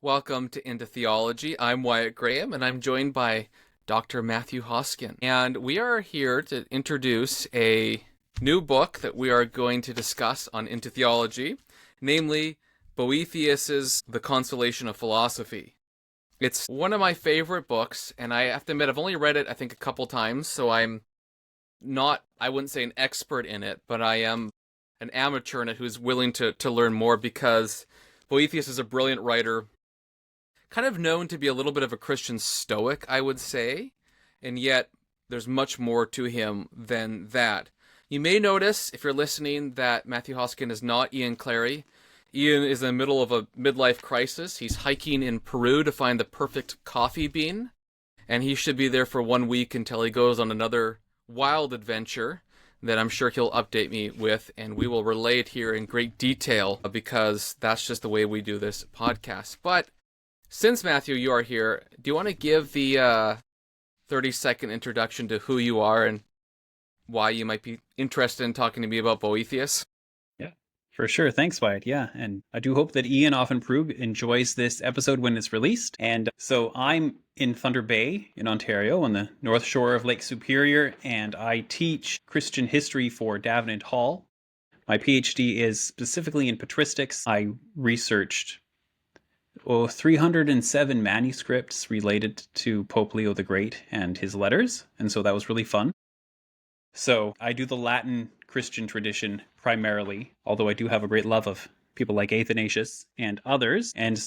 Welcome to Into Theology. I'm Wyatt Graham, and I'm joined by Dr. Matthew Hoskin. And we are here to introduce a new book that we are going to discuss on Into Theology, namely Boethius's The Consolation of Philosophy. It's one of my favorite books, and I have to admit, I've only read it, I think, a couple times, so I'm not, I wouldn't say an expert in it, but I am an amateur in it who's willing to learn more because Boethius is a brilliant writer, kind of known to be a little bit of a Christian stoic, I would say, and yet there's much more to him than that. You may notice, if you're listening, that Matthew Hoskin is not Ian Clary. Ian is in the middle of a midlife crisis. He's hiking in Peru to find the perfect coffee bean, and he should be there for 1 week until he goes on another wild adventure that I'm sure he'll update me with, and we will relay it here in great detail because that's just the way we do this podcast. But since, Matthew, you are here, do you want to give the 30-second introduction to who you are and why you might be interested in talking to me about Boethius? Yeah, for sure. Thanks, Wyatt. Yeah, and I do hope that Ian off in Peru enjoys this episode when it's released. And so I'm in Thunder Bay in Ontario on the north shore of Lake Superior, and I teach Christian history for Davenant Hall. My PhD is specifically in patristics. I researched 307 manuscripts related to Pope Leo the Great and his letters, and so that was really fun. So I do the Latin Christian tradition primarily, although I do have a great love of people like Athanasius and others, and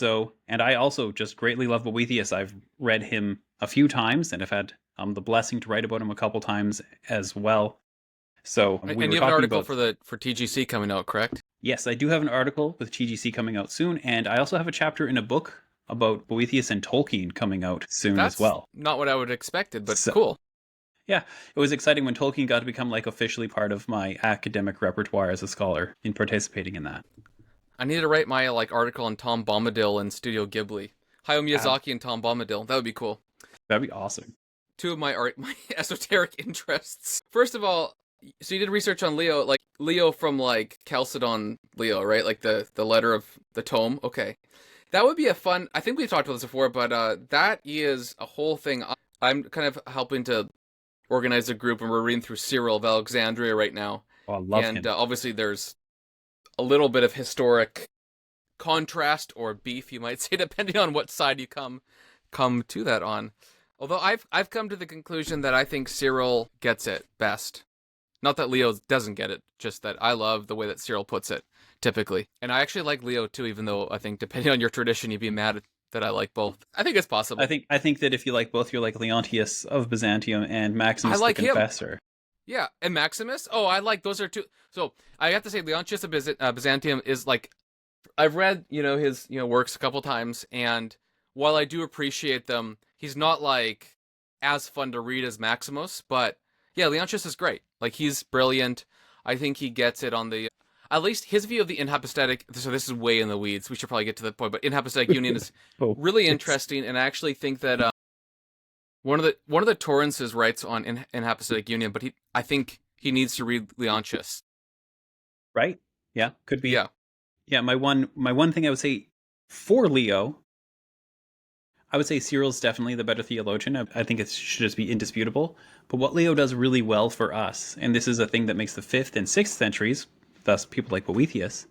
I also just greatly love Boethius. I've read him a few times, and have had the blessing to write about him a couple times as well. So and you have an article for TGC coming out, correct? Yes, I do have an article with TGC coming out soon, and I also have a chapter in a book about Boethius and Tolkien coming out soon as well. Not what I would have expected, but cool. Yeah, it was exciting when Tolkien got to become officially part of my academic repertoire as a scholar in participating in that. I need to write my article on Tom Bombadil and Studio Ghibli. Hayao Miyazaki and Tom Bombadil. That would be cool. That'd be awesome. Two of my esoteric interests. First of all, so you did research on Leo, Leo from Chalcedon Leo, right? The letter of the tome. Okay. That would be a fun, I think we've talked about this before, but that is a whole thing. I'm kind of helping to organize a group, and we're reading through Cyril of Alexandria right now. Oh, I love him. And obviously there's a little bit of historic contrast or beef, you might say, depending on what side you come to that on. Although I've come to the conclusion that I think Cyril gets it best. Not that Leo doesn't get it, just that I love the way that Cyril puts it, typically. And I actually like Leo too, even though I think depending on your tradition, you'd be mad that I like both. I think it's possible. I think that if you like both, you're like Leontius of Byzantium and Maximus the Confessor. Yeah, and Maximus? Oh, I like, those are two. So I have to say Leontius of Byzantium is I've read, his, works a couple times, and while I do appreciate them, he's not as fun to read as Maximus, but yeah, Leontius is great. He's brilliant. I think he gets it on at least his view of the inhypostatic, so this is way in the weeds, we should probably get to the point, but inhypostatic union is really interesting, and I actually think that one of the Torrances writes on inhypostatic union, but I think he needs to read Leontius. Right? Yeah, could be. Yeah. Yeah, my one thing I would say for Leo, I would say Cyril's definitely the better theologian. I think it should just be indisputable. But what Leo does really well for us, and this is a thing that makes the 5th and 6th centuries, thus people like Boethius,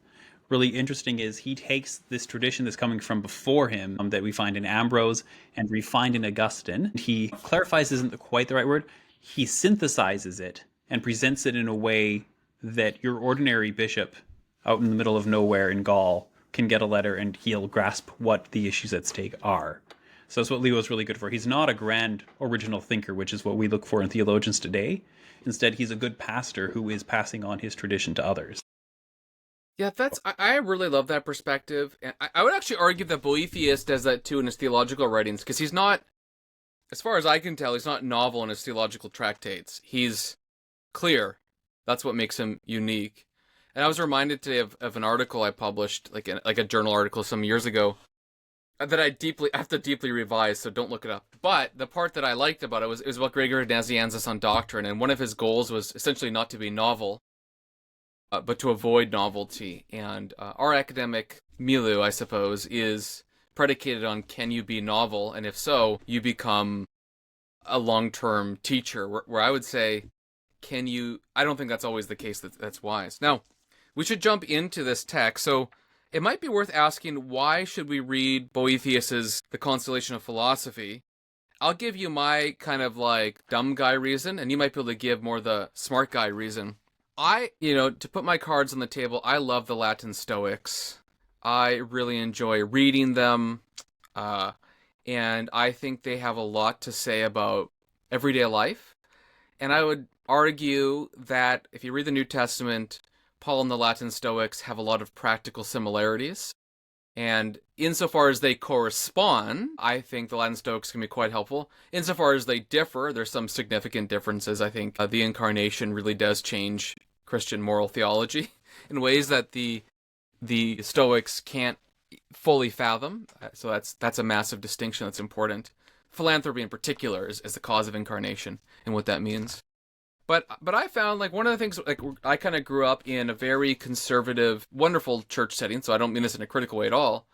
really interesting, is he takes this tradition that's coming from before him, that we find in Ambrose and refined in Augustine. He clarifies isn't quite the right word. He synthesizes it and presents it in a way that your ordinary bishop out in the middle of nowhere in Gaul can get a letter and he'll grasp what the issues at stake are. So that's what Leo is really good for. He's not a grand original thinker, which is what we look for in theologians today. Instead, he's a good pastor who is passing on his tradition to others. Yeah, I really love that perspective. And I would actually argue that Boethius does that too in his theological writings, because he's not, as far as I can tell, he's not novel in his theological tractates. He's clear. That's what makes him unique. And I was reminded today of an article I published, like a journal article some years ago, that I have to deeply revise, so don't look it up. But the part that I liked about it was about Gregory Nazianzus on doctrine, and one of his goals was essentially not to be novel, but to avoid novelty. And our academic milieu, I suppose, is predicated on can you be novel, and if so, you become a long-term teacher, where I would say, can you... I don't think that's always the case that's wise. Now, we should jump into this text. So it might be worth asking, why should we read Boethius's The Consolation of Philosophy? I'll give you my kind of like dumb guy reason, and you might be able to give more the smart guy reason. To put my cards on the table, I love the Latin Stoics. I really enjoy reading them, and I think they have a lot to say about everyday life. And I would argue that if you read the New Testament, Paul and the Latin Stoics have a lot of practical similarities. And insofar as they correspond, I think the Latin Stoics can be quite helpful. Insofar as they differ, there's some significant differences. I think the Incarnation really does change Christian moral theology in ways that the Stoics can't fully fathom. So that's a massive distinction that's important. Philanthropy in particular is the cause of incarnation and what that means. But I found, like, one of the things, like, I kind of grew up in a very conservative, wonderful church setting, so I don't mean this in a critical way at all.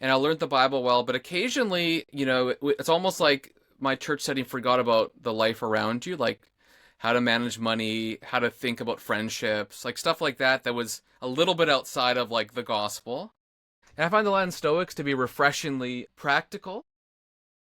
And I learned the Bible well, but occasionally, it's almost like my church setting forgot about the life around you, like how to manage money, how to think about friendships, like stuff like that was a little bit outside of, like, the gospel. And I find the Latin Stoics to be refreshingly practical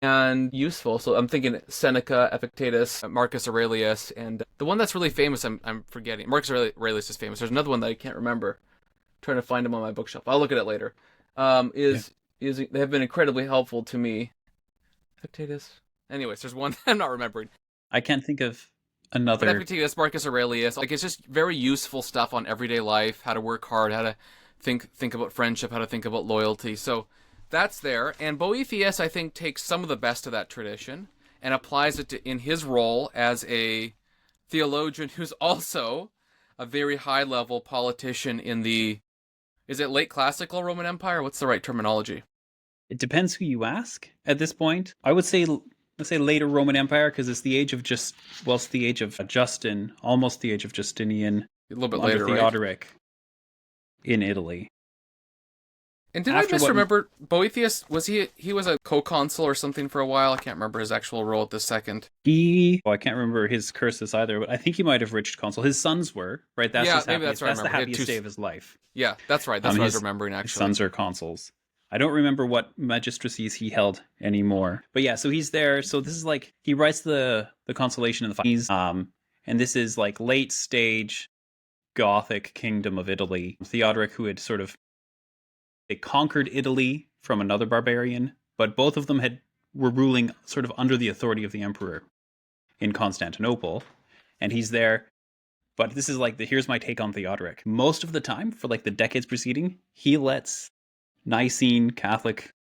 and useful. So I'm thinking Seneca, Epictetus, Marcus Aurelius, and the one that's really famous, I'm forgetting. Marcus Aurelius is famous. There's another one that I can't remember. I'm trying to find them on my bookshelf. I'll look at it later. They have been incredibly helpful to me. Epictetus. Anyways, there's one I'm not remembering. I can't think of another. But Epictetus, Marcus Aurelius, like, it's just very useful stuff on everyday life, how to work hard, how to think about friendship, how to think about loyalty. So that's there. And Boethius, I think, takes some of the best of that tradition and applies it in his role as a theologian who's also a very high-level politician in the... Is it late classical Roman Empire? What's the right terminology? It depends who you ask at this point. I would say, let's say later Roman Empire, because it's the age of it's the age of Justin, almost the age of Justinian. A little bit under later, Theodoric, right? In Italy. And did I misremember Boethius? Was he was a co-consul or something for a while? I can't remember his actual role at this second. I can't remember his cursus either, but I think he might have reached consul. His sons were, right? That's yeah, his maybe that's right. That's the happiest day of his life. Yeah, that's right. That's what I was remembering, actually. His sons are consuls. I don't remember what magistracies he held anymore. But yeah, so he's there. So this is like, he writes the Consolation of the and this is like late stage Gothic kingdom of Italy. Theodoric, who had they conquered Italy from another barbarian, but both of them were ruling sort of under the authority of the emperor in Constantinople, and he's there. But this is like here's my take on Theodoric. Most of the time, for like the decades preceding, he lets Nicene, Catholic,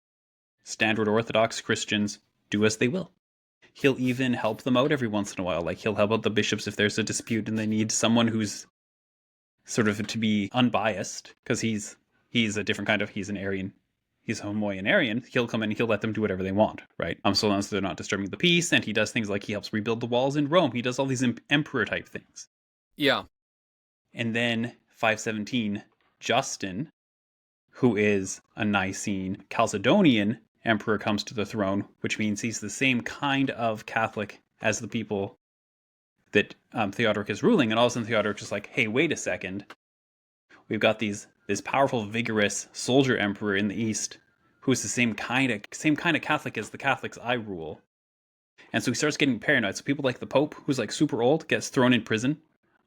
standard Orthodox Christians do as they will. He'll even help them out every once in a while. Like, he'll help out the bishops if there's a dispute and they need someone who's sort of to be unbiased, because he's a different kind of, he's an Arian, he's Homoian Arian. He'll come in and he'll let them do whatever they want, right? So long as they're not disturbing the peace. And he does things like he helps rebuild the walls in Rome. He does all these emperor type things. Yeah. And then 517, Justin, who is a Nicene Chalcedonian emperor, comes to the throne, which means he's the same kind of Catholic as the people that Theodoric is ruling. And all of a sudden Theodoric is like, hey, wait a second. We've got this powerful, vigorous soldier emperor in the East who's the same kind of Catholic as the Catholics I rule. And so he starts getting paranoid. So people like the Pope, who's like super old, gets thrown in prison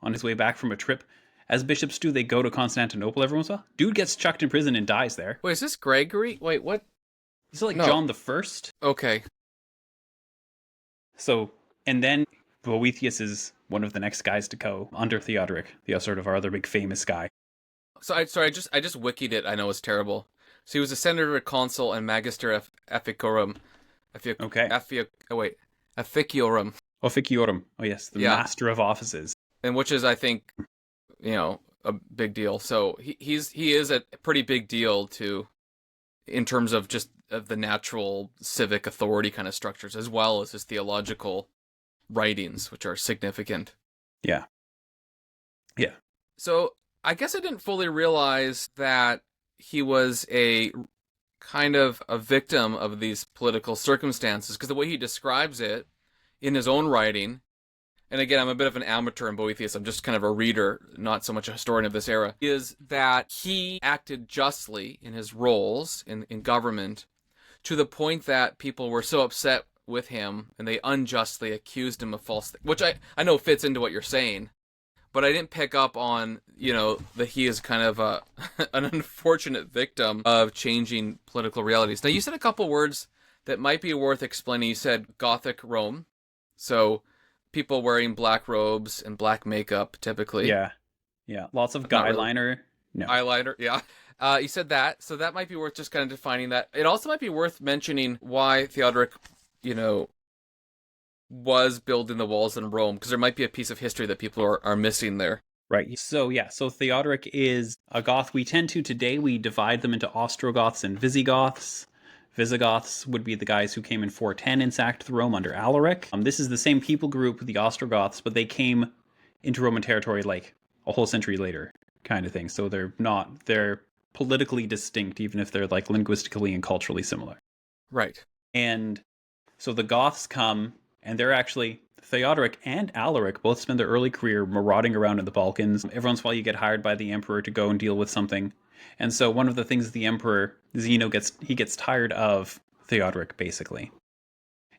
on his way back from a trip. As bishops do, they go to Constantinople every once in a while. Dude gets chucked in prison and dies there. Wait, is this Gregory? Wait, what? He's like John the First. Okay. So, and then Boethius is one of the next guys to go under Theodoric, the sort of our other big famous guy. So I just wikied it. I know it's terrible. So he was a senator, consul, and magister efficiorum. Efficiorum. Officiorum. Oh yes, the master of offices. And which is, I think, a big deal. So he is a pretty big deal in terms of just the natural civic authority kind of structures, as well as his theological writings, which are significant. Yeah. Yeah. So I guess I didn't fully realize that he was a kind of a victim of these political circumstances, because the way he describes it in his own writing, and again, I'm a bit of an amateur in Boethius, I'm just kind of a reader, not so much a historian of this era, is that he acted justly in his roles in government to the point that people were so upset with him and they unjustly accused him of false things, which I know fits into what you're saying, but I didn't pick up on, that he is kind of an unfortunate victim of changing political realities. Now, you said a couple words that might be worth explaining. You said Gothic Rome, so people wearing black robes and black makeup, typically. Yeah. Lots of eyeliner. No. Eyeliner, yeah. You said that, so that might be worth just kind of defining that. It also might be worth mentioning why Theodoric, was building the walls in Rome, because there might be a piece of history that people are missing there. Right. So Theodoric is a Goth. Today we divide them into Ostrogoths and Visigoths. Visigoths would be the guys who came in 410 and sacked Rome under Alaric. This is the same people group, the Ostrogoths, but they came into Roman territory like a whole century later, kind of thing. So they're politically distinct, even if they're like linguistically and culturally similar. Right. And so the Goths come, and they're actually, Theodoric and Alaric both spend their early career marauding around in the Balkans. Every once in a while you get hired by the emperor to go and deal with something. And so one of the things the emperor, Zeno, gets tired of Theodoric, basically.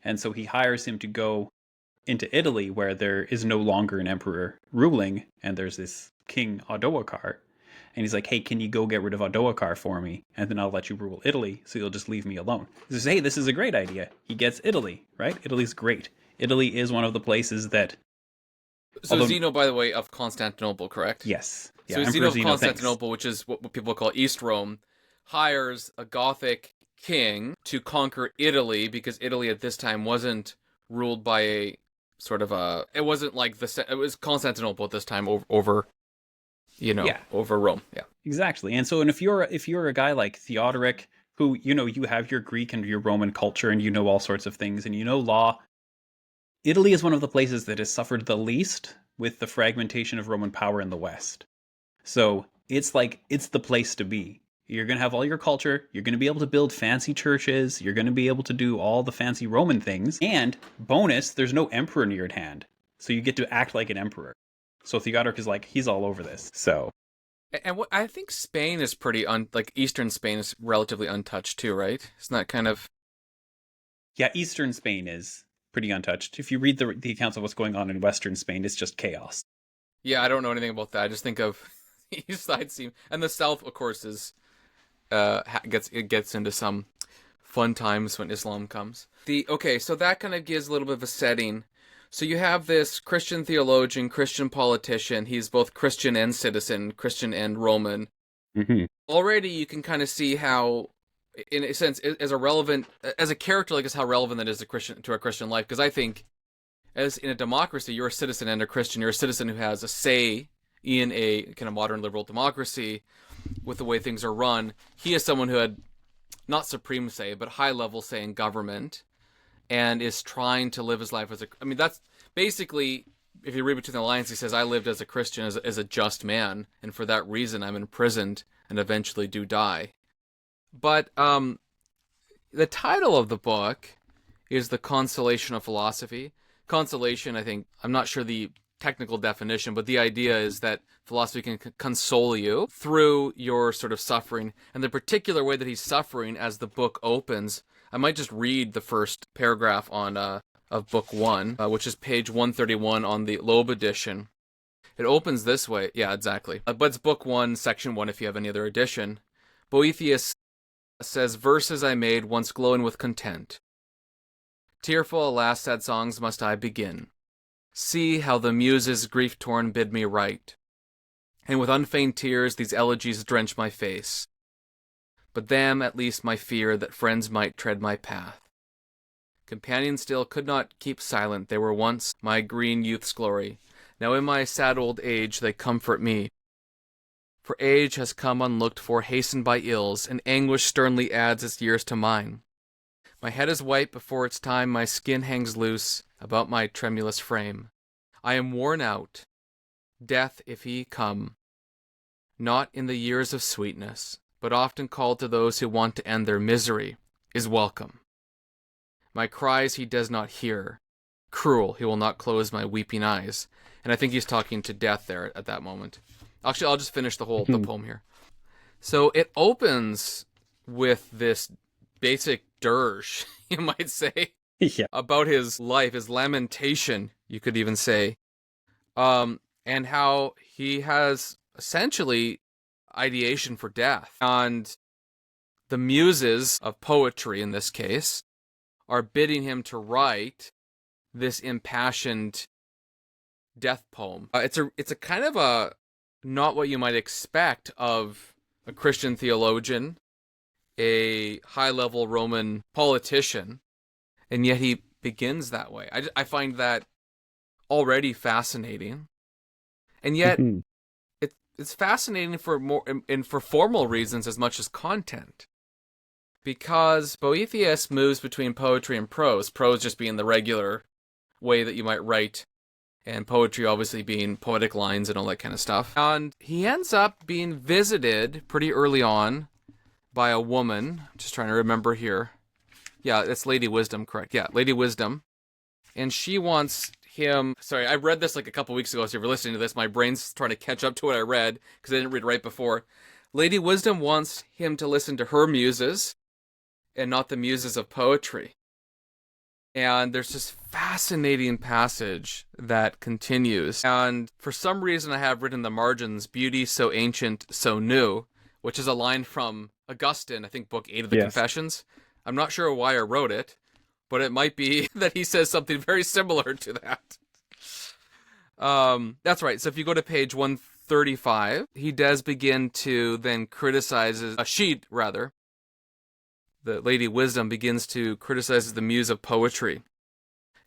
And so he hires him to go into Italy, where there is no longer an emperor ruling, and there's this king Odoacer. And he's like, hey, can you go get rid of Odoacer for me? And then I'll let you rule Italy, so you'll just leave me alone. He says, hey, this is a great idea. He gets Italy, right? Italy's great. Italy is one of the places that... So Zeno, by the way, of Constantinople, correct? Yes. Yeah, so Zeno of Constantinople, which is what people call East Rome, hires a Gothic king to conquer Italy, because Italy at this time wasn't ruled by a sort of a... It wasn't like it was Constantinople at this time over Rome. Yeah. Exactly. And so, if you're a guy like Theodoric, who, you have your Greek and your Roman culture, and you know all sorts of things, and you know law, Italy is one of the places that has suffered the least with the fragmentation of Roman power in the West. So it's the place to be. You're going to have all your culture. You're going to be able to build fancy churches. You're going to be able to do all the fancy Roman things. And bonus, there's no emperor near at hand. So you get to act like an emperor. So Theodoric is he's all over this. So, and what I think Spain is pretty Eastern Spain is relatively untouched too, right? Isn't that kind of? Yeah, Eastern Spain is pretty untouched. If you read the accounts of what's going on in Western Spain, it's just chaos. Yeah, I don't know anything about that. I just think of the East side and the South, of course, is gets into some fun times when Islam comes. So that kind of gives a little bit of a setting. So you have this Christian theologian, Christian politician. He's both Christian and citizen, Christian and Roman. Mm-hmm. Already you can kind of see how, in a sense, as a character, like, is how relevant that is to a Christian life. Because I think, as in a democracy, you're a citizen and a Christian. You're a citizen who has a say in a kind of modern liberal democracy with the way things are run. He is someone who had not supreme say, but high level say in government, and is trying to live his life as that's basically, if you read between the lines, he says, I lived as a Christian, as a just man, and for that reason I'm imprisoned and eventually do die. But the title of the book is The Consolation of Philosophy. Consolation, I think, I'm not sure the technical definition, but the idea is that philosophy can console you through your sort of suffering. And the particular way that he's suffering as the book opens, I might just read the first paragraph of book 1, which is page 131 on the Loeb edition. It opens this way. Yeah, exactly. But it's book 1, section 1 if you have any other edition. Boethius says, verses I made once glowing with content. Tearful, alas, sad songs must I begin. See how the Muses grief-torn bid me write. And with unfeigned tears these elegies drench my face. But them at least my fear that friends might tread my path. Companions still could not keep silent, they were once my green youth's glory. Now in my sad old age they comfort me. For age has come unlooked for, hastened by ills, and anguish sternly adds its years to mine. My head is white before its time, my skin hangs loose about my tremulous frame. I am worn out. Death, if he come, not in the years of sweetness, but often called to those who want to end their misery, is welcome. My cries he does not hear. Cruel, he will not close my weeping eyes. And I think he's talking to death there at that moment. Actually, I'll just finish the poem here. So it opens with this basic dirge, you might say, about his life, his lamentation, you could even say, and how he has essentially ideation for death. And the muses of poetry, in this case, are bidding him to write this impassioned death poem. It's a kind of a not what you might expect of a Christian theologian, a high-level Roman politician, and yet he begins that way. I find that already fascinating, and yet it's fascinating for more and for formal reasons as much as content. Because Boethius moves between poetry and prose just being the regular way that you might write, and poetry obviously being poetic lines and all that kind of stuff. And he ends up being visited pretty early on by a woman. I'm just trying to remember here. Yeah, it's Lady Wisdom, correct. Yeah, Lady Wisdom. And she wants him... Sorry, I read this like a couple weeks ago, so if you're listening to this, my brain's trying to catch up to what I read, because I didn't read right before. Lady Wisdom wants him to listen to her muses, and not the muses of poetry. And there's this fascinating passage that continues. And for some reason I have written in the margins, beauty so ancient, so new, which is a line from Augustine, I think book 8 of the Confessions. I'm not sure why I wrote it, but it might be that he says something very similar to that. That's right. So if you go to page 135, he does begin to then criticize, the Lady Wisdom begins to criticize the muse of poetry.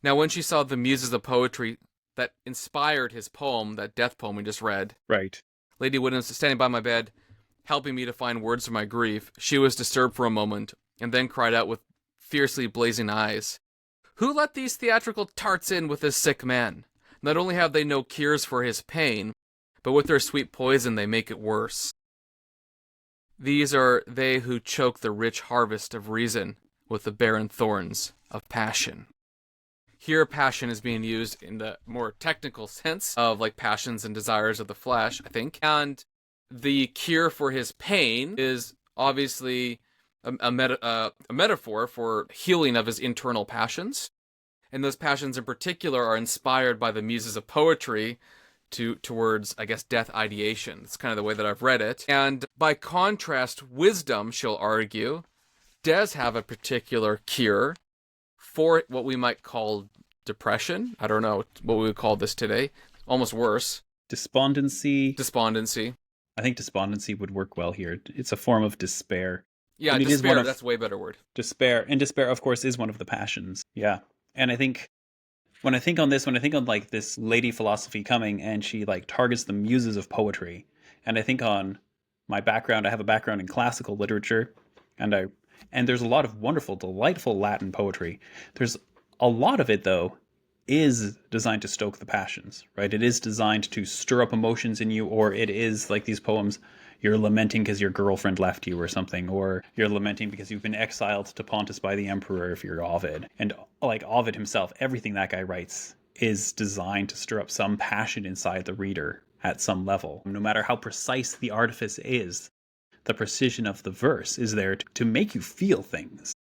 Now, when she saw the muses of poetry that inspired his poem, that death poem we just read, right? Lady Wisdom standing by my bed, helping me to find words for my grief, she was disturbed for a moment, and then cried out with fiercely blazing eyes, "Who let these theatrical tarts in with this sick man? Not only have they no cures for his pain, but with their sweet poison they make it worse. These are they who choke the rich harvest of reason with the barren thorns of passion." Here, passion is being used in the more technical sense of like passions and desires of the flesh, I think. And the cure for his pain is obviously a metaphor for healing of his internal passions. And those passions in particular are inspired by the muses of poetry towards, I guess, death ideation. It's kind of the way that I've read it. And by contrast, wisdom, she'll argue, does have a particular cure for what we might call depression. I don't know what we would call this today. Almost worse. Despondency. I think despondency would work well here. It's a form of despair. Yeah, despair, that's a way better word. Despair. And despair, of course, is one of the passions. Yeah. And I think when I think on like this lady philosophy coming and she like targets the muses of poetry, and I think on my background, I have a background in classical literature, and there's a lot of wonderful, delightful Latin poetry. There's a lot of it, though, is designed to stoke the passions, right? It is designed to stir up emotions in you, or it is like these poems, you're lamenting because your girlfriend left you or something, or you're lamenting because you've been exiled to Pontus by the emperor if you're Ovid. And like Ovid himself, everything that guy writes is designed to stir up some passion inside the reader at some level. No matter how precise the artifice is, the precision of the verse is there to make you feel things.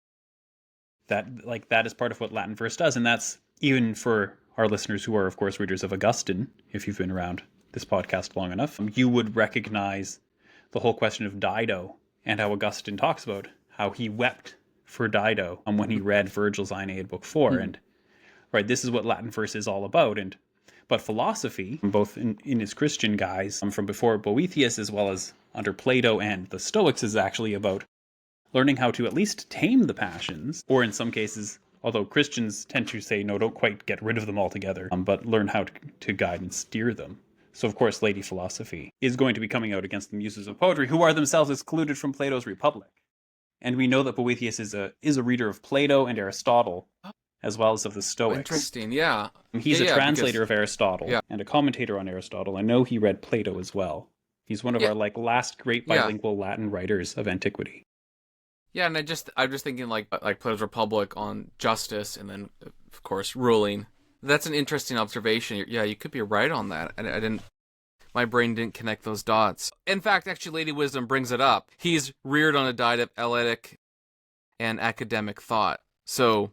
That is part of what Latin verse does, and that's even for our listeners who are, of course, readers of Augustine. If you've been around this podcast long enough, you would recognize the whole question of Dido and how Augustine talks about how he wept for Dido when he read Virgil's Aeneid, Book 4. And right, this is what Latin verse is all about. But philosophy, both in his Christian guise from before Boethius as well as under Plato and the Stoics, is actually about learning how to at least tame the passions, or in some cases, although Christians tend to say, no, don't quite get rid of them altogether, but learn how to guide and steer them. So, of course, Lady Philosophy is going to be coming out against the muses of poetry, who are themselves excluded from Plato's Republic. And we know that Boethius is a reader of Plato and Aristotle, as well as of the Stoics. Interesting, yeah. He's a translator of Aristotle and a commentator on Aristotle. I know he read Plato as well. He's one of Yeah, our last great yeah, bilingual Latin writers of antiquity. yeah. And I'm just thinking like Plato's Republic on justice, and then of course ruling. That's an interesting observation. Yeah, you could be right on that. I didn't. My brain didn't connect those dots. In fact, actually, Lady Wisdom brings it up. He's reared on a diet of eletic and academic thought. So,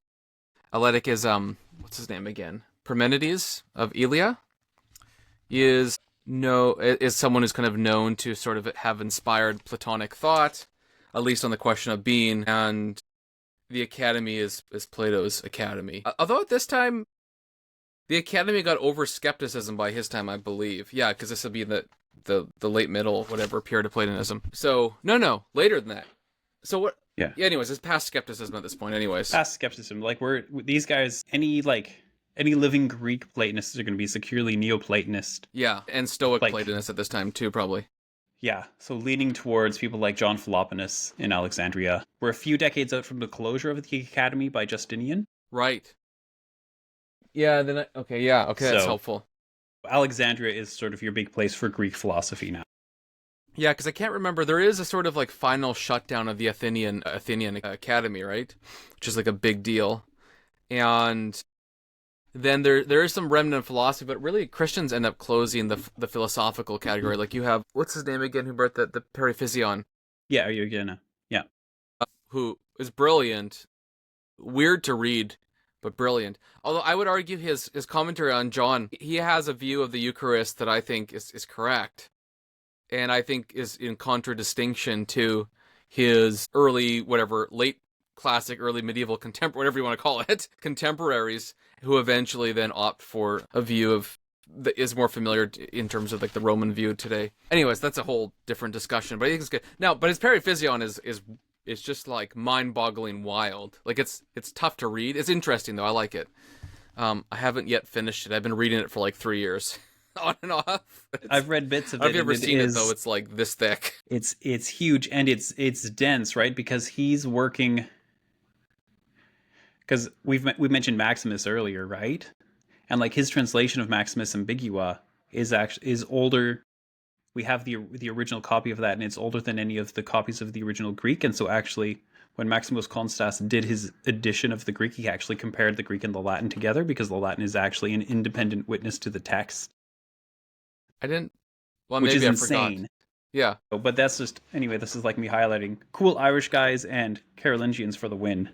eletic is what's his name again? Parmenides of Elia is someone who's kind of known to sort of have inspired Platonic thought, at least on the question of being. And the Academy is Plato's Academy. Although at this time, the Academy got over skepticism by his time, I believe. Yeah, because this would be the late middle, whatever period of Platonism. So no, later than that. So what? Yeah. Yeah. Anyways, it's past skepticism at this point. Anyways. Past skepticism. These guys, any living Greek Platonists are going to be securely Neoplatonist. Yeah, and Stoic Platonists at this time too, probably. Yeah, so leaning towards people like John Philoponus in Alexandria. We're a few decades out from the closure of the Academy by Justinian. Right. Yeah, okay, that's helpful. Alexandria is sort of your big place for Greek philosophy now. Yeah, because I can't remember. There is a sort of like final shutdown of the Athenian Academy, right? Which is like a big deal. And then there is some remnant of philosophy, but really Christians end up closing the philosophical category. Like you have, what's his name again, who brought the Periphysion? Yeah, you're gonna, yeah. Who is brilliant, weird to read, but brilliant. Although I would argue his commentary on John, he has a view of the Eucharist that I think is correct. And I think is in contradistinction to his late classic, early medieval, whatever you want to call it, contemporaries, who eventually then opt for a view that is more familiar in terms of like the Roman view today. Anyways, that's a whole different discussion, but I think it's good. Now, but his Periphysion is just like mind-boggling wild. Like it's tough to read. It's interesting though. I like it. I haven't yet finished it. I've been reading it for like 3 years. On and off. I've read bits of it. I've never seen it though. It's like this thick. It's huge and it's dense, right? Because he's working. Because we mentioned Maximus earlier, right? And like his translation of Maximus Ambigua is older. We have the original copy of that, and it's older than any of the copies of the original Greek. And so actually, when Maximus Constas did his edition of the Greek, he actually compared the Greek and the Latin together because the Latin is actually an independent witness to the text. I didn't. Well, which maybe is I insane. Forgot. Yeah. But that's just anyway. This is like me highlighting cool Irish guys and Carolingians for the win.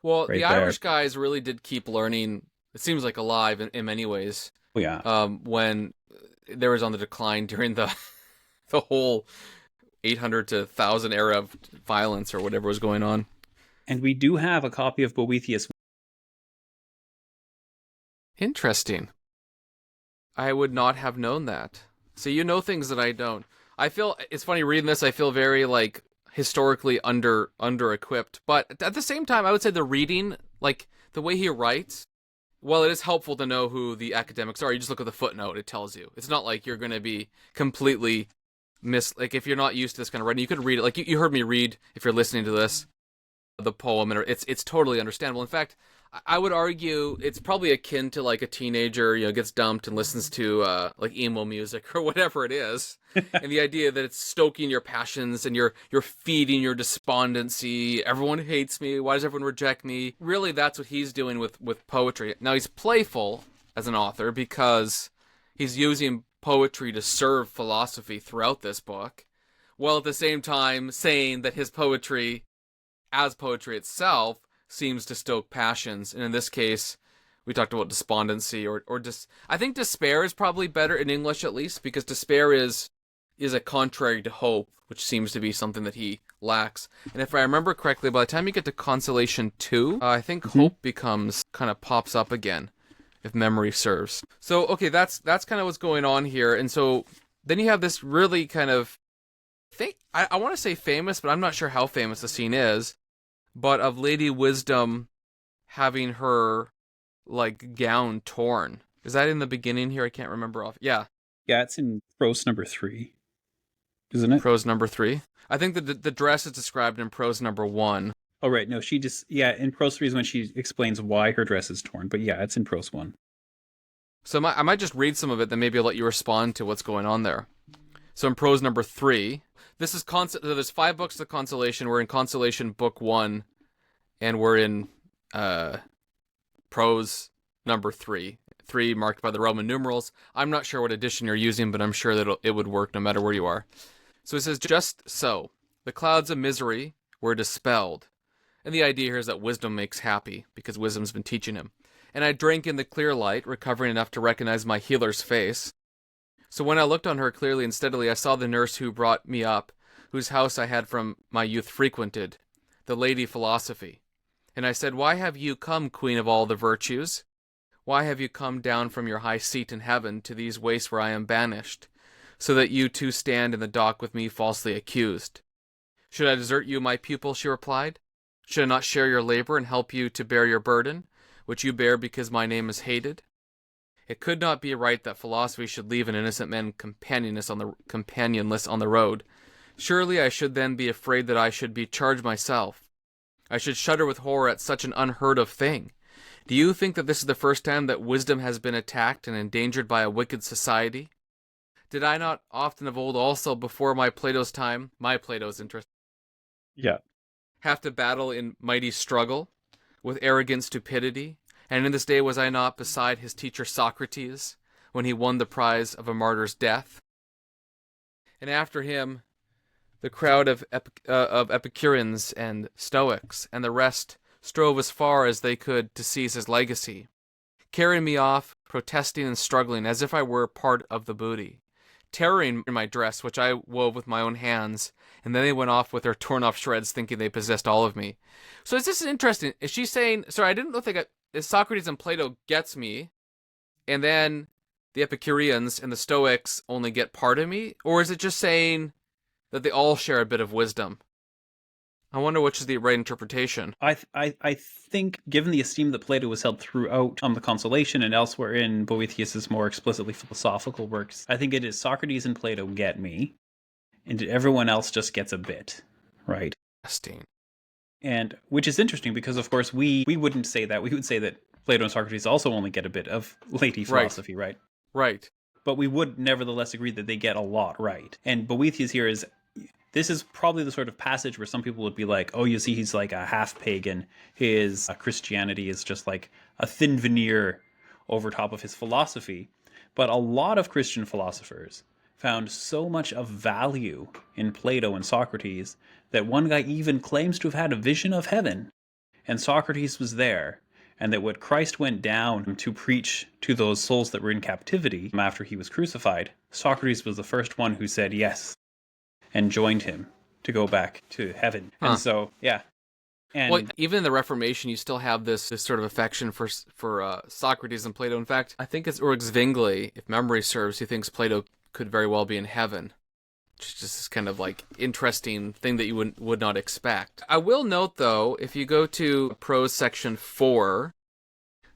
Well, right the there. Irish guys really did keep learning. It seems like alive in many ways. Oh, yeah. When there was on the decline during the whole 800 to 1000 era of violence or whatever was going on. And we do have a copy of Boethius. Interesting. I would not have known that. So you know things that I don't. I feel it's funny reading this. I feel very like historically under equipped, but at the same time, I would say the reading, like the way he writes, well, it is helpful to know who the academics are. You just look at the footnote; it tells you. It's not like you're going to be completely like if you're not used to this kind of writing, you could read it. Like you heard me read if you're listening to this, the poem, and it's totally understandable. In fact, I would argue it's probably akin to like a teenager, gets dumped and listens to like emo music or whatever it is, and the idea that it's stoking your passions and you're feeding your despondency. Everyone hates me. Why does everyone reject me? Really, that's what he's doing with poetry. Now he's playful as an author because he's using poetry to serve philosophy throughout this book, while at the same time saying that his poetry, as poetry itself, seems to stoke passions. And in this case, we talked about despondency or I think despair is probably better in English, at least, because despair is a contrary to hope, which seems to be something that he lacks. And if I remember correctly, by the time you get to Consolation 2, I think hope kind of pops up again, if memory serves. So, okay, that's kind of what's going on here. And so then you have this really kind of I want to say famous, but I'm not sure how famous the scene is, but of Lady Wisdom having her like gown torn. Is that in the beginning here? I can't remember off. Yeah. Yeah, it's in prose number 3, isn't it? Prose number 3. I think that the dress is described in prose number 1. Oh, right. No, she just, in prose 3 is when she explains why her dress is torn. But yeah, it's in prose 1. So I might just read some of it, then maybe I'll let you respond to what's going on there. So in prose number 3, this is there's 5 books of Consolation. We're in Consolation book 1, and we're in prose number 3. 3 marked by the Roman numerals. I'm not sure what edition you're using, but I'm sure that it would work no matter where you are. So it says, just so, the clouds of misery were dispelled. And the idea here is that wisdom makes happy, because wisdom's been teaching him. And I drank in the clear light, recovering enough to recognize my healer's face. So when I looked on her clearly and steadily, I saw the nurse who brought me up, whose house I had from my youth frequented, the Lady Philosophy. And I said, why have you come, Queen of all the virtues? Why have you come down from your high seat in heaven to these wastes where I am banished, so that you too stand in the dock with me falsely accused? Should I desert you, my pupil, she replied? Should I not share your labor and help you to bear your burden, which you bear because my name is hated? It could not be right that philosophy should leave an innocent man companionless on the road. Surely I should then be afraid that I should be charged myself. I should shudder with horror at such an unheard of thing. Do you think that this is the first time that wisdom has been attacked and endangered by a wicked society? Did I not often of old also, before my Plato's interest, Yeah. have to battle in mighty struggle with arrogant stupidity? And in this day was I not beside his teacher Socrates, when he won the prize of a martyr's death? And after him, the crowd of Epicureans and Stoics and the rest strove as far as they could to seize his legacy, carrying me off, protesting and struggling as if I were part of the booty, tearing my dress, which I wove with my own hands, and then they went off with their torn-off shreds, thinking they possessed all of me. So is this interesting? Is she saying, sorry, I didn't think is Socrates and Plato gets me, and then the Epicureans and the Stoics only get part of me? Or is it just saying that they all share a bit of wisdom? I wonder which is the right interpretation. I think, given the esteem that Plato was held throughout the Consolation and elsewhere in Boethius's more explicitly philosophical works, I think it is Socrates and Plato get me, and everyone else just gets a bit, right? Interesting. And which is interesting because, of course, we wouldn't say that. We would say that Plato and Socrates also only get a bit of Lady Philosophy, right? Right. But we would nevertheless agree that they get a lot right. And Boethius here is... This is probably the sort of passage where some people would be like, oh, you see, he's like a half-pagan. His Christianity is just like a thin veneer over top of his philosophy. But a lot of Christian philosophers found so much of value in Plato and Socrates that one guy even claims to have had a vision of heaven. And Socrates was there. And that when Christ went down to preach to those souls that were in captivity after he was crucified, Socrates was the first one who said yes, and joined him to go back to heaven. And so, yeah. And well, even in the Reformation, you still have this sort of affection for Socrates and Plato. In fact, I think it's Ulrich Zwingli, if memory serves, who thinks Plato could very well be in heaven. Which is just this kind of like interesting thing that you would not expect. I will note, though, if you go to prose section 4,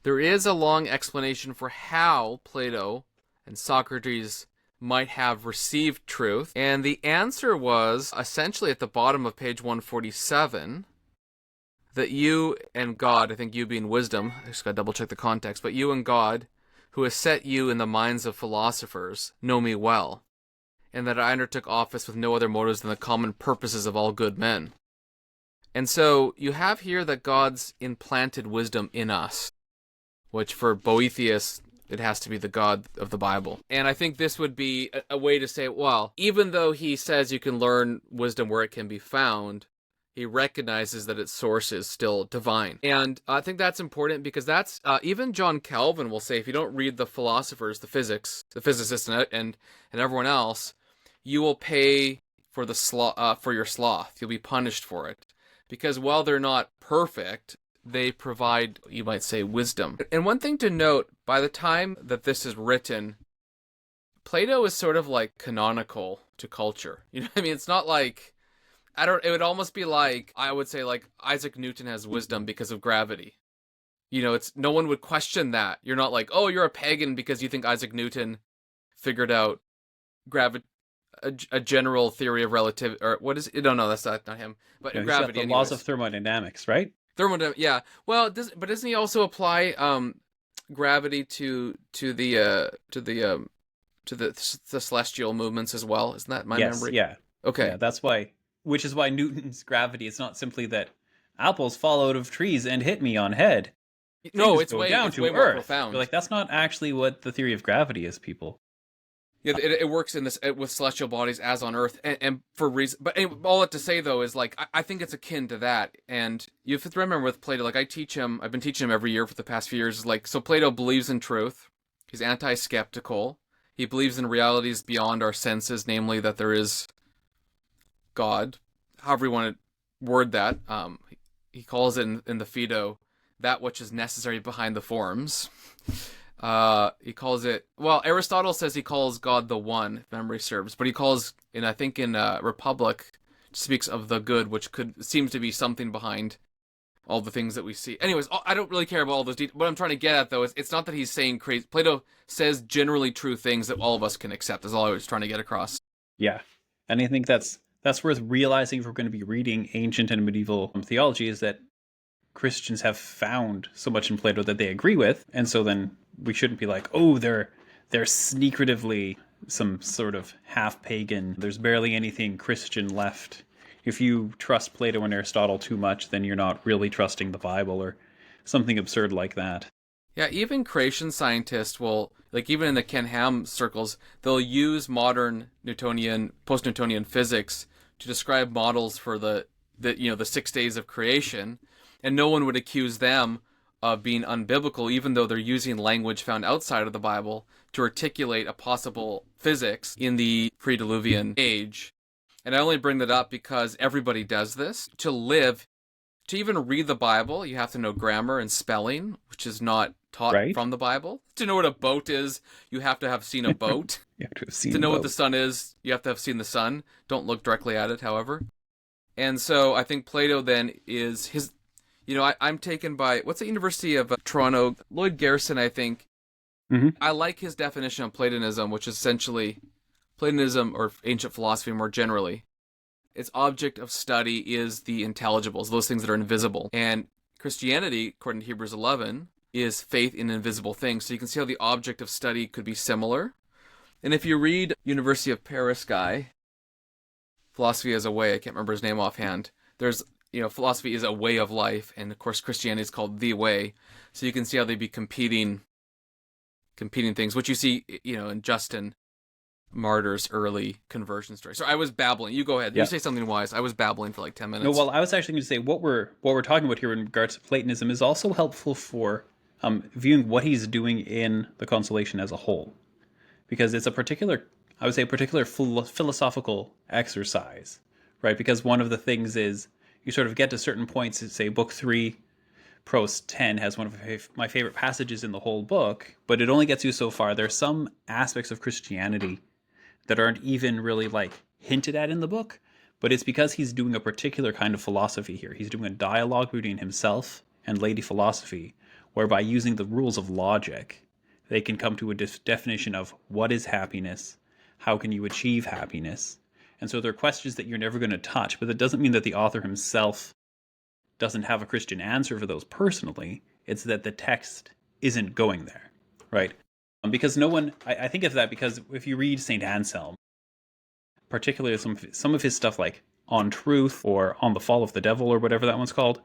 there is a long explanation for how Plato and Socrates might have received truth. And the answer was essentially at the bottom of page 147, that you and God, I think you being wisdom, I just got to double check the context, but you and God, who has set you in the minds of philosophers, know me well, and that I undertook office with no other motives than the common purposes of all good men. And so you have here that God's implanted wisdom in us, which for Boethius, it has to be the God of the Bible. And I think this would be a way to say, well, even though he says you can learn wisdom where it can be found, he recognizes that its source is still divine. And I think that's important because that's, even John Calvin will say, if you don't read the philosophers, the physicists and everyone else, you will pay for for your sloth. You'll be punished for it. Because while they're not perfect, they provide, you might say, wisdom. And one thing to note, by the time that this is written, Plato is sort of like canonical to culture. You know what I mean? It's not like, it would almost be like, I would say like Isaac Newton has wisdom because of gravity. You know, no one would question that. You're not like, oh, you're a pagan because you think Isaac Newton figured out a general theory of relativity, or what is it? No, that's not him. But yeah, gravity, the laws of thermodynamics, right? Yeah. Well, but doesn't he also apply gravity to the to the celestial movements as well. Isn't that my Yes, memory? yeah. Okay. Yeah, which is why Newton's gravity is not simply that apples fall out of trees and hit me on head. No, Things go down it's way to more earth. You're profound. like, that's not actually what the theory of gravity is, people. Yeah, it works in this with celestial bodies as on Earth, and for reason. But anyway, all that to say though is like I think it's akin to that, and you have to remember with Plato, like I teach him, I've been teaching him every year for the past few years. Is like so Plato believes in truth. He's anti-skeptical. He believes in realities beyond our senses, namely that there is God. However you want to word that. He calls it in the Phaedo that which is necessary behind the forms. He calls it, well, Aristotle says he calls God the One, if memory serves, but he calls, I think in Republic, speaks of the good, which seems to be something behind all the things that we see. Anyways, I don't really care about all those details. What I'm trying to get at, though, is it's not that he's saying crazy. Plato says generally true things that all of us can accept, is all I was trying to get across. Yeah. And I think that's worth realizing if we're going to be reading ancient and medieval theology, is that Christians have found so much in Plato that they agree with, and so then we shouldn't be like, oh, they're sneakeratively some sort of half-pagan. There's barely anything Christian left. If you trust Plato and Aristotle too much, then you're not really trusting the Bible, or something absurd like that. Yeah, even creation scientists will, like even in the Ken Ham circles, they'll use modern Newtonian, post-Newtonian physics to describe models for the 6 days of creation, and no one would accuse them of being unbiblical, even though they're using language found outside of the Bible to articulate a possible physics in the pre-Diluvian age. And I only bring that up because everybody does this. To even read the Bible, you have to know grammar and spelling, which is not taught Right? from the Bible. To know what a boat is, you have to have seen a boat. You have to have seen To know both. what the sun is, you have to have seen the sun. Don't look directly at it, however. And so I think Plato then is his... I'm taken by... What's the University of Toronto? Lloyd Garrison, I think. Mm-hmm. I like his definition of Platonism, which is essentially Platonism, or ancient philosophy more generally. Its object of study is the intelligibles, those things that are invisible. And Christianity, according to Hebrews 11, is faith in invisible things. So you can see how the object of study could be similar. And if you read University of Paris guy, Philosophy as a Way, I can't remember his name offhand, there's, philosophy is a way of life, and of course Christianity is called the way. So you can see how they'd be competing things, which you see, in Justin Martyr's early conversion story. So I was babbling. You go ahead. Yeah. You say something wise. I was babbling for like 10 minutes. No, well, I was actually going to say what we're talking about here in regards to Platonism is also helpful for viewing what he's doing in the Consolation as a whole, because it's a particular philosophical exercise, right? Because one of the things is you sort of get to certain points. Say Book 3, Prose 10 has one of my favorite passages in the whole book, but it only gets you so far. There are some aspects of Christianity that aren't even really like hinted at in the book, but it's because he's doing a particular kind of philosophy here. He's doing a dialogue between himself and lady philosophy, whereby using the rules of logic, they can come to a definition of what is happiness, how can you achieve happiness. And so there are questions that you're never going to touch, but that doesn't mean that the author himself doesn't have a Christian answer for those personally. It's that the text isn't going there, right? Because no one, I think of that because if you read St. Anselm, particularly some of his stuff like On Truth or On the Fall of the Devil or whatever that one's called,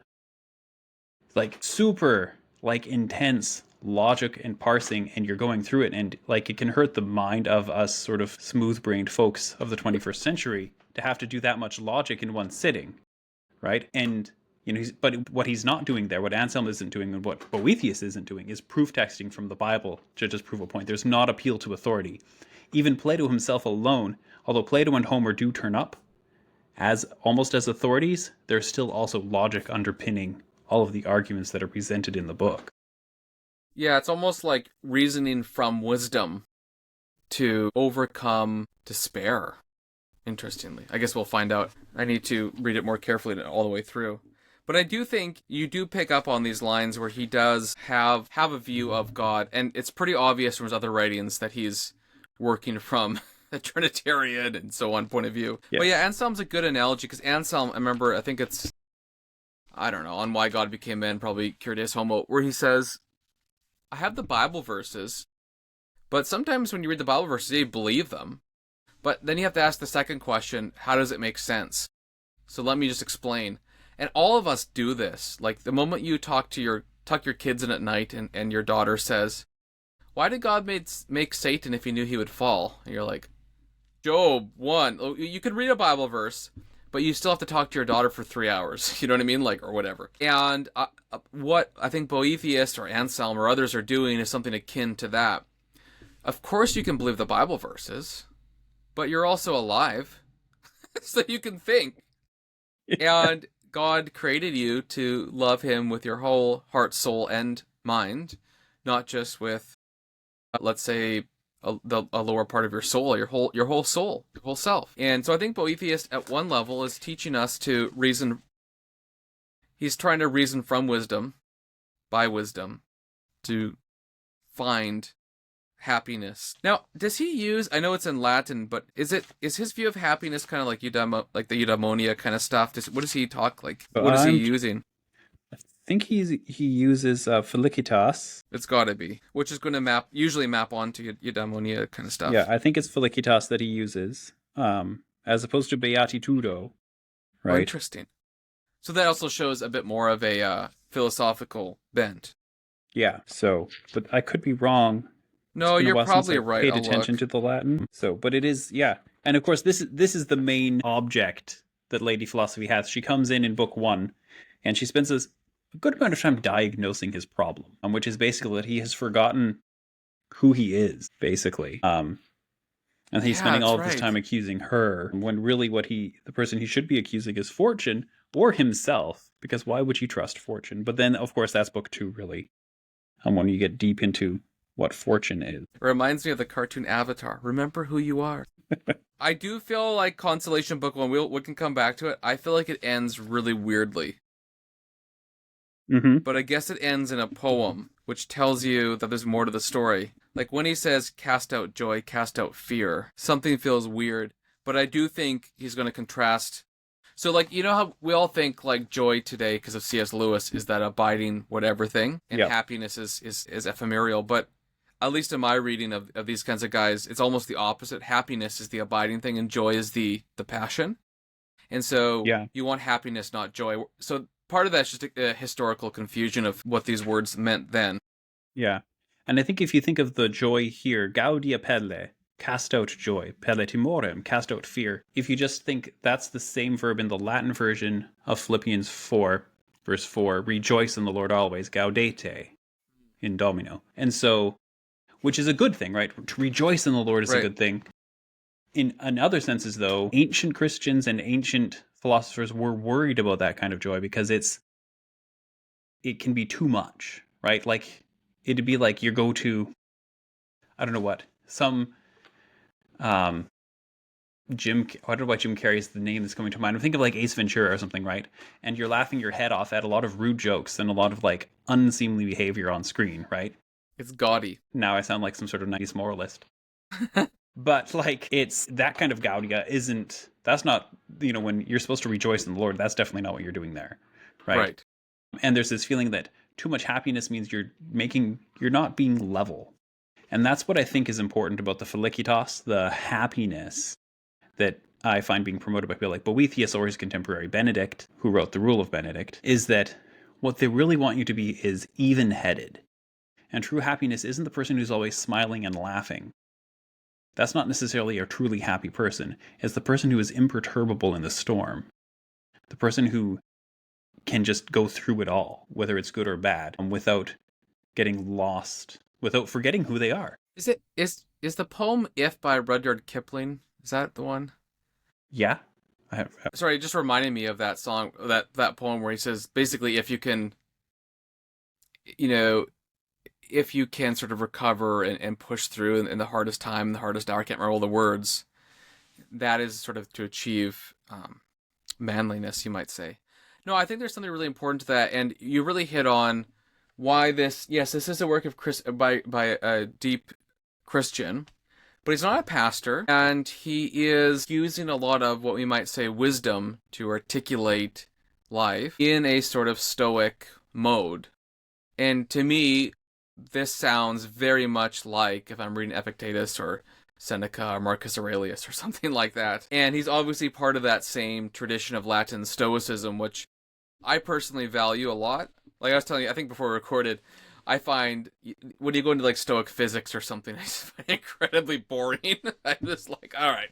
like super like intense logic and parsing, and you're going through it, and like it can hurt the mind of us sort of smooth-brained folks of the 21st century to have to do that much logic in one sitting, right? And but what he's not doing there, what Anselm isn't doing, and what Boethius isn't doing, is proof texting from the Bible to just prove a point. There's not appeal to authority. Even Plato himself alone, although Plato and Homer do turn up as almost as authorities, there's still also logic underpinning all of the arguments that are presented in the book. Yeah, it's almost like reasoning from wisdom to overcome despair. Interestingly. I guess we'll find out. I need to read it more carefully all the way through. But I do think you do pick up on these lines where he does have a view of God, and it's pretty obvious from his other writings that he's working from a Trinitarian and so on point of view. Yeah. But yeah, Anselm's a good analogy, because Anselm, I remember, I think it's, I don't know, on Why God Became Man, probably Cur Deus Homo, where he says, I have the Bible verses, But sometimes when you read the Bible verses, you believe them. But then you have to ask the second question, how does it make sense? So let me just explain. And all of us do this. Like the moment you tuck your kids in at night and your daughter says, why did God make Satan if he knew he would fall? And you're like, Job 1. You can read a Bible verse, but you still have to talk to your daughter for 3 hours. You know what I mean? Like, or whatever. And what I think Boethius or Anselm or others are doing is something akin to that. Of course you can believe the Bible verses, but you're also alive, so you can think. And God created you to love him with your whole heart, soul, and mind, not just with, let's say, a lower part of your soul, your whole soul, your whole self. And so I think Boethius at one level is teaching us to reason. He's trying to reason from wisdom, by wisdom, to find happiness. Now, does he use, I know it's in Latin, but is his view of happiness kind of like the eudaimonia kind of stuff? What does he talk like? What is he using? I think he uses felicitas. It's got to be, which is going to usually map onto eudaimonia kind of stuff. Yeah, I think it's felicitas that he uses, as opposed to beatitudo. Right. Oh, interesting. So that also shows a bit more of a philosophical bent. Yeah. So, but I could be wrong. No, you're probably right. Paid attention to the Latin. So, but it is, yeah. And of course, this is the main object that Lady Philosophy has. She comes in book 1, and she spends a good amount of time diagnosing his problem, which is basically that he has forgotten who he is, basically. And he's spending all of his time accusing her, when really the person he should be accusing is Fortune or himself, because why would you trust Fortune? But then, of course, that's book 2, really, when you get deep into what Fortune is. It reminds me of the cartoon Avatar. Remember who you are. I do feel like Consolation book 1, we can come back to it. I feel like it ends really weirdly. Mm-hmm. But I guess it ends in a poem, which tells you that there's more to the story. Like when he says, cast out joy, cast out fear, something feels weird. But I do think he's going to contrast. So, like, you know how we all think, like, joy today, because of C.S. Lewis, is that abiding whatever thing, and happiness is ephemeral. But at least in my reading of these kinds of guys, it's almost the opposite. Happiness is the abiding thing, and joy is the passion. And so you want happiness, not joy. So part of that's just a historical confusion of what these words meant then. Yeah. And I think if you think of the joy here, gaudia pelle, cast out joy, pelle timorem, cast out fear. If you just think that's the same verb in the Latin version of Philippians 4, verse 4, rejoice in the Lord always, gaudete in Domino. And so, which is a good thing, right? To rejoice in the Lord is a good thing. In other senses, though, ancient Christians and ancient philosophers were worried about that kind of joy because it can be too much, right? Like, it'd be like you go to, I don't know what, some I don't know why Jim Carrey is the name that's coming to mind. I'm thinking of like Ace Ventura or something, right? And you're laughing your head off at a lot of rude jokes and a lot of like unseemly behavior on screen, right? It's gaudy. Now I sound like some sort of 90s moralist. But like, it's that kind of gaudia that's not, when you're supposed to rejoice in the Lord, that's definitely not what you're doing there, right? And there's this feeling that too much happiness means you're not being level. And that's what I think is important about the felicitas, the happiness that I find being promoted by people like Boethius or his contemporary Benedict, who wrote the Rule of Benedict, is that what they really want you to be is even-headed. And true happiness isn't the person who's always smiling and laughing. That's not necessarily a truly happy person. It's the person who is imperturbable in the storm. The person who can just go through it all, whether it's good or bad, without getting lost, without forgetting who they are. Is the poem If by Rudyard Kipling? Is that the one? Yeah. Sorry, it just reminded me of that song, that poem where he says, basically, if you can sort of recover and push through in the hardest time, the hardest hour, I can't remember all the words, that is sort of to achieve manliness, you might say. No, I think there's something really important to that, and you really hit on why this is a work of by a deep Christian, but he's not a pastor, and he is using a lot of what we might say wisdom to articulate life in a sort of stoic mode. And to me, this sounds very much like if I'm reading Epictetus or Seneca or Marcus Aurelius or something like that. And he's obviously part of that same tradition of Latin Stoicism, which I personally value a lot. Like I was telling you, I think before we recorded, I find when you go into like Stoic physics or something, I just find it incredibly boring. I'm just like, all right.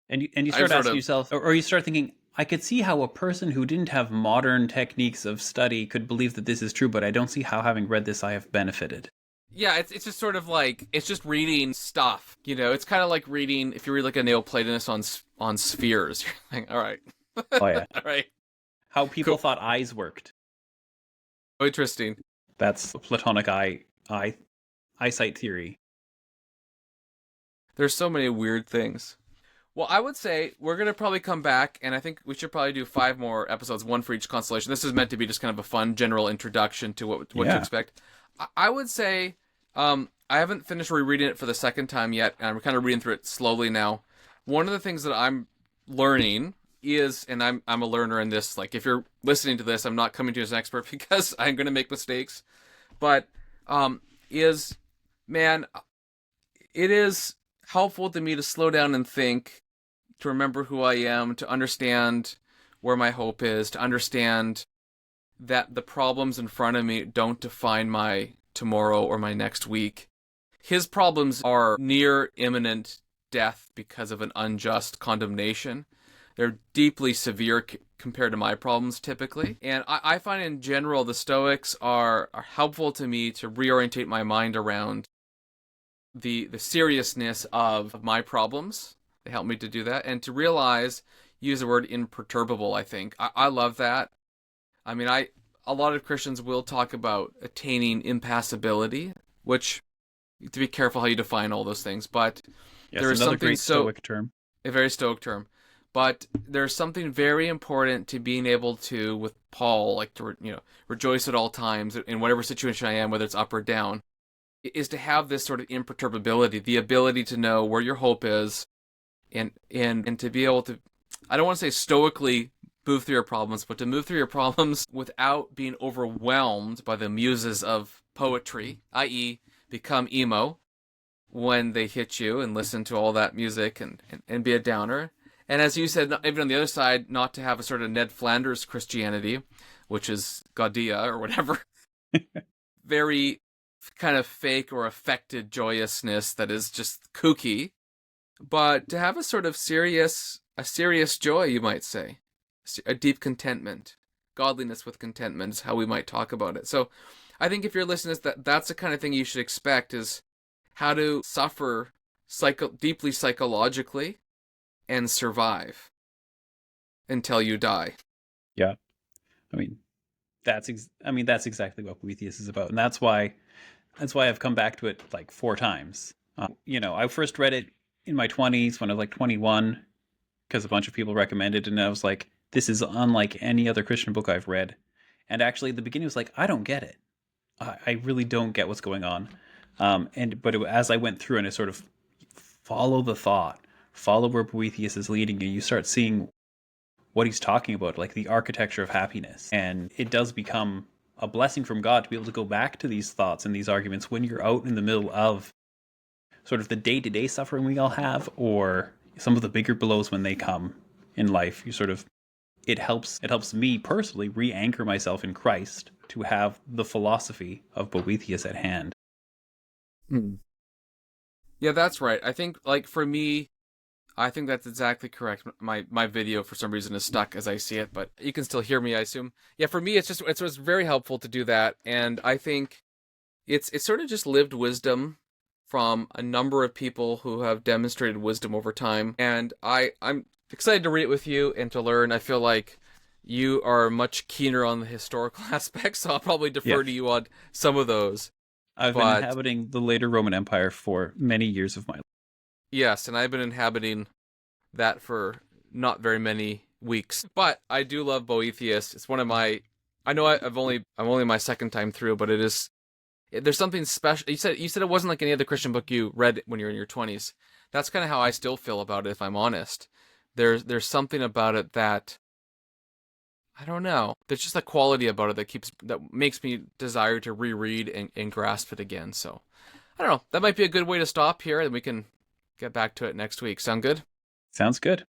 And you start asking yourself, or you start thinking, I could see how a person who didn't have modern techniques of study could believe that this is true, but I don't see how, having read this, I have benefited. Yeah, it's just sort of like, it's just reading stuff. You know, it's kind of like reading, if you read like a Neoplatonist on spheres, you're like, all right. Oh, yeah. All right. How people thought eyes worked. Oh, interesting. That's Platonic eyesight theory. There's so many weird things. Well, I would say we're going to probably come back, and I think we should probably do 5 more episodes, one for each consolation. This is meant to be just kind of a fun general introduction to what to expect. I would say I haven't finished rereading it for the second time yet, and I'm kind of reading through it slowly now. One of the things that I'm learning is, and I'm a learner in this, like if you're listening to this, I'm not coming to you as an expert because I'm going to make mistakes, but man, it is helpful to me to slow down and think, to remember who I am, to understand where my hope is, to understand that the problems in front of me don't define my tomorrow or my next week. His problems are near imminent death because of an unjust condemnation. They're deeply severe compared to my problems typically. And I find in general the Stoics are helpful to me to reorientate my mind around the seriousness of my problems. They help me to do that and to realize, use the word imperturbable, I think. I love that. I mean, a lot of Christians will talk about attaining impassibility, which you have to be careful how you define all those things, but yes, there is something great Stoic term. A very Stoic term. But there's something very important to being able to, with Paul, like to rejoice at all times in whatever situation I am, whether it's up or down, is to have this sort of imperturbability, the ability to know where your hope is, and to be able to, I don't want to say stoically move through your problems, but to move through your problems without being overwhelmed by the muses of poetry, i.e. become emo when they hit you and listen to all that music and be a downer. And as you said, even on the other side, not to have a sort of Ned Flanders Christianity, which is Gaudia or whatever. Very kind of fake or affected joyousness that is just kooky. But to have a sort of serious joy, you might say. A deep contentment. Godliness with contentment is how we might talk about it. So I think if you're listening to this, that's the kind of thing you should expect, is how to suffer deeply psychologically and survive until you die. Yeah. I mean, that's exactly what Boethius is about. And that's why I've come back to it like 4 times. I first read it in my 20s when I was like 21 because a bunch of people recommended it, and I was like, this is unlike any other Christian book I've read. And actually at the beginning it was like, I don't get it. I really don't get what's going on. As I went through and I sort of follow the thought, follow where Boethius is leading you, you start seeing what he's talking about, like the architecture of happiness. And it does become a blessing from God to be able to go back to these thoughts and these arguments when you're out in the middle of sort of the day-to-day suffering we all have, or some of the bigger blows when they come in life. It helps me personally re-anchor myself in Christ to have the philosophy of Boethius at hand. Yeah, that's right. I think, like, for me, I think that's exactly correct. My video, for some reason, is stuck as I see it, but you can still hear me, I assume. Yeah, for me, it's very helpful to do that, and I think it's sort of just lived wisdom from a number of people who have demonstrated wisdom over time, and I'm excited to read it with you and to learn. I feel like you are much keener on the historical aspects, so I'll probably defer to you on some of those. I've been inhabiting the later Roman Empire for many years of my life. Yes, and I've been inhabiting that for not very many weeks. But I do love Boethius. It's one of my, I know I'm only my second time through, but there's something special. You said it wasn't like any other Christian book you read when you were in your 20s. That's kind of how I still feel about it, if I'm honest. There's something about it that I don't know. There's just a quality about it that makes me desire to reread and grasp it again. So I don't know. That might be a good way to stop here, and we can get back to it next week. Sound good? Sounds good.